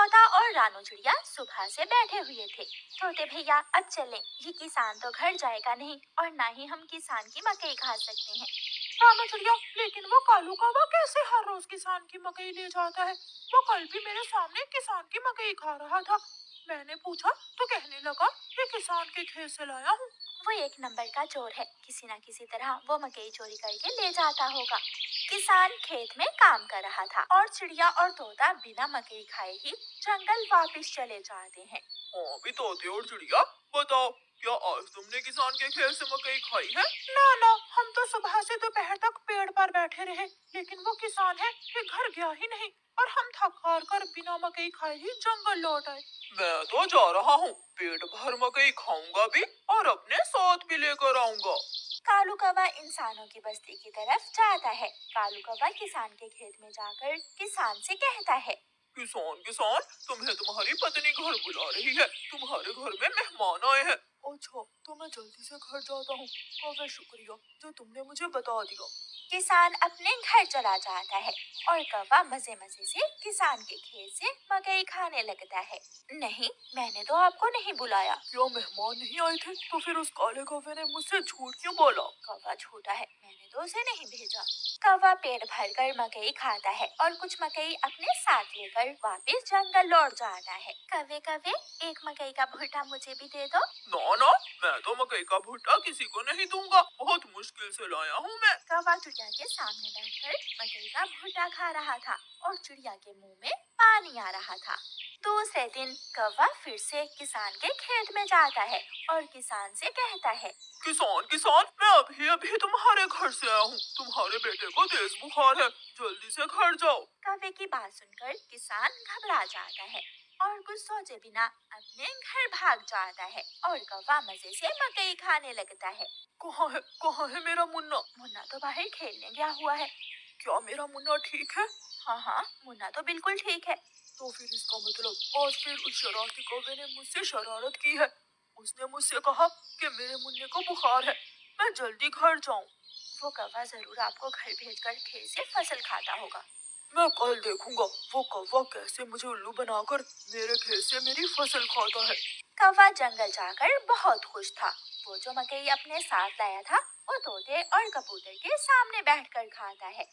तोता और रानू चिड़िया सुबह से बैठे हुए थे। तोते भैया अब चलें, ये किसान तो घर जाएगा नहीं और ना ही हम किसान की मकई खा सकते हैं। रानू चिड़िया, लेकिन वो कालू कौवा कैसे हर रोज किसान की मकई ले जाता है? वो कल भी मेरे सामने किसान की मकई खा रहा था। मैंने पूछा तो कहने लगा ये किसान के खेत से लाया हूँ। वो एक नंबर का चोर है, किसी न किसी तरह वो मकई चोरी करके ले जाता होगा। किसान खेत में काम कर रहा था और चिड़िया और तोता बिना मकई खाए ही जंगल वापस चले जाते हैं। हाँ भी तोते और चिड़िया, बताओ क्या आज तुमने किसान के खेत से मकई खाई है? ना ना, हम तो सुबह से दोपहर तक पेड़ पर बैठे रहे, लेकिन वो किसान है कि घर गया ही नहीं और हम थक हार कर बिना मकई खाए ही जंगल लौट आए। मैं तो जा रहा हूँ, पेट भर मकई खाऊंगा भी और अपने साथ भी लेकर आऊंगा। कालू कौवा इंसानों की बस्ती की तरफ जाता है। कालू कौवा किसान के खेत में जाकर किसान से कहता है, किसान किसान, तुम्हें तुम्हारी पत्नी घर बुला रही है, तुम्हारे घर में मेहमान आए हैं। अच्छा, तो मैं जल्दी से घर जाता हूँ। कौवे, शुक्रिया जो तुमने मुझे बता दिया। किसान अपने घर चला जाता है और कौवा मजे मजे से किसान के खेत से मकई खाने लगता है। नहीं, मैंने तो आपको नहीं बुलाया। क्या मेहमान नहीं आए थे? तो फिर उस काले कौवे ने मुझसे झूठ क्यों बोला? कौवा झूठा है, मैंने तो उसे नहीं भेजा। कौवा पेट भरकर मकई खाता है और कुछ मकई अपने साथ लेकर वापस जंगल लौट जाता है। कौवे कौवे, एक मकई का भुट्टा मुझे भी दे दो। ना ना, मैं तो मकई का भुट्टा किसी को नहीं दूंगा, बहुत मुश्किल से लाया हूँ मैं। कौवा चिड़िया के सामने बैठकर मकई का भुट्टा खा रहा था और चिड़िया के मुंह में पानी आ रहा था। दूसरे दिन कौवा फिर से किसान के खेत में जाता है और किसान से कहता है, किसान किसान, मैं अभी अभी तुम्हारे घर से आया हूँ, तुम्हारे बेटे को तेज बुखार है, जल्दी से घर जाओ। कौवे की बात सुनकर किसान घबरा जाता है और कुछ सोचे बिना अपने घर भाग जाता है और कौवा मजे से मकई खाने लगता है। कहाँ है मेरा मुन्ना? मुन्ना तो बाहर खेलने गया हुआ है। क्या मेरा मुन्ना ठीक है? हाँ हाँ, मुन्ना तो बिल्कुल ठीक है। तो फिर इसका मतलब आज फिर उस शरारती कौवे ने मुझसे शरारत की है। उसने मुझसे कहा कि मेरे मुन्ने को बुखार है, मैं जल्दी घर जाऊं। वो कौवा जरूर आपको घर भेजकर खेत से फसल खाता होगा। मैं कल देखूंगा वो कौवा कैसे मुझे उल्लू बनाकर मेरे खेत से मेरी फसल खाता है। कौवा जंगल जाकर बहुत खुश था। वो जो मकई अपने साथ लाया था वो तोते और कबूतर के सामने बैठकर खाता है।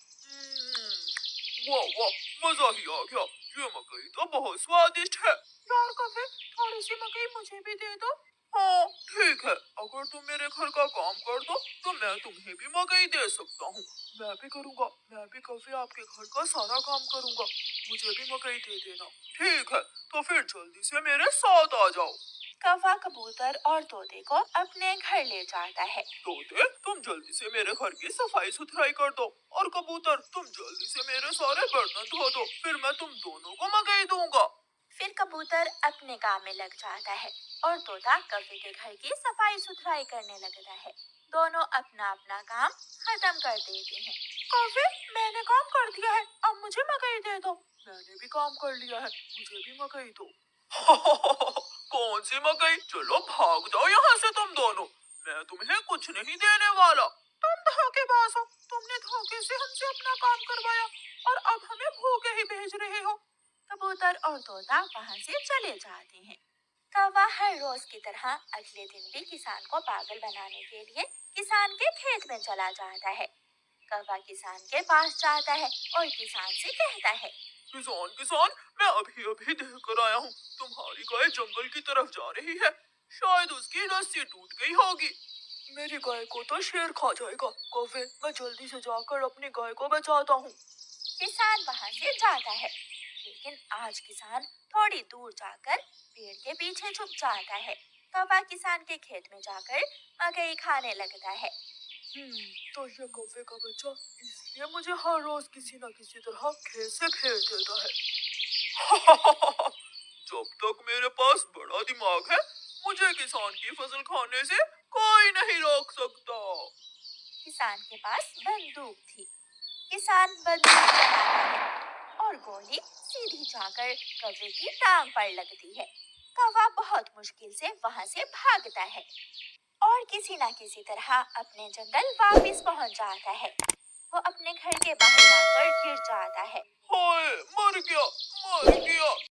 वाह वाह, मजा ही आ गया, ये मकई तो बहुत स्वादिष्ट है। यार कौवे, थोड़ी सी मकई मुझे भी दे दो। हाँ ठीक है, अगर तुम मेरे घर का काम कर दो तो मैं तुम्हें भी मकई दे सकता हूँ। मैं भी करूँगा, मैं भी कौवे आपके घर का सारा काम करूँगा, मुझे भी मकई दे देना। ठीक है, तो फिर जल्दी से मेरे साथ आ जाओ। कौवा कबूतर और तोते को अपने घर ले जाता है। तोते, तुम जल्दी से मेरे घर की सफाई सुथराई कर दो और कबूतर तुम जल्दी से मेरे सारे बर्तन धो दो, फिर मैं तुम दोनों को मकई दूंगा। फिर कबूतर अपने काम में लग जाता है और तोता कौवे के घर की सफाई सुथराई करने लगता है। दोनों अपना अपना काम खत्म कर देते हैं। कौवे, मैंने काम कर दिया है, अब मुझे मकई दे दो। मैंने भी काम कर लिया है, मुझे भी मकई दो। कौन सी मकई? चलो भाग जाओ यहाँ से तुम दोनों, मैं तुम्हें कुछ नहीं देने वाला। तुम धोखेबाज हो, तुमने धोखे से हमसे अपना काम करवाया और अब हमें भूखे ही भेज रहे हो। कबूतर और तोता वहाँ से चले जाते हैं। कौवा हर रोज की तरह अगले दिन भी किसान को पागल बनाने के लिए किसान के खेत में चला जाता है। कौवा किसान के पास जाता है और किसान से कहता है, किसान किसान, मैं अभी अभी देख कर आया हूँ, तुम्हारी गाय जंगल की तरफ जा रही है, शायद उसकी रस्सी टूट गई होगी। मेरी गाय को तो शेर खा जाएगा। कौवे, मैं जल्दी से जाकर अपनी गाय को बचाता हूँ। किसान वहाँ से जाता है, लेकिन आज किसान थोड़ी दूर जाकर पेड़ के पीछे छुप जाता है। कौवा किसान के खेत में जाकर मकई खाने लगता है। तो ये कौवे का बच्चा इसलिए मुझे हर रोज किसी न किसी तरह खेत से भेज देता है। जब तक मेरे पास बड़ा दिमाग है, मुझे किसान की फसल खाने से कोई नहीं रोक सकता। किसान के पास बंदूक थी। किसान बंदूक चलाता है और गोली सीधी जाकर कौवे की टांग पर लगती है। कौवा बहुत मुश्किल से वहाँ से भागता है और किसी न किसी तरह अपने जंगल वापस पहुँच जाता है। वो अपने घर के बाहर आकर गिर जाता है। हाय, मर गया, मर गया।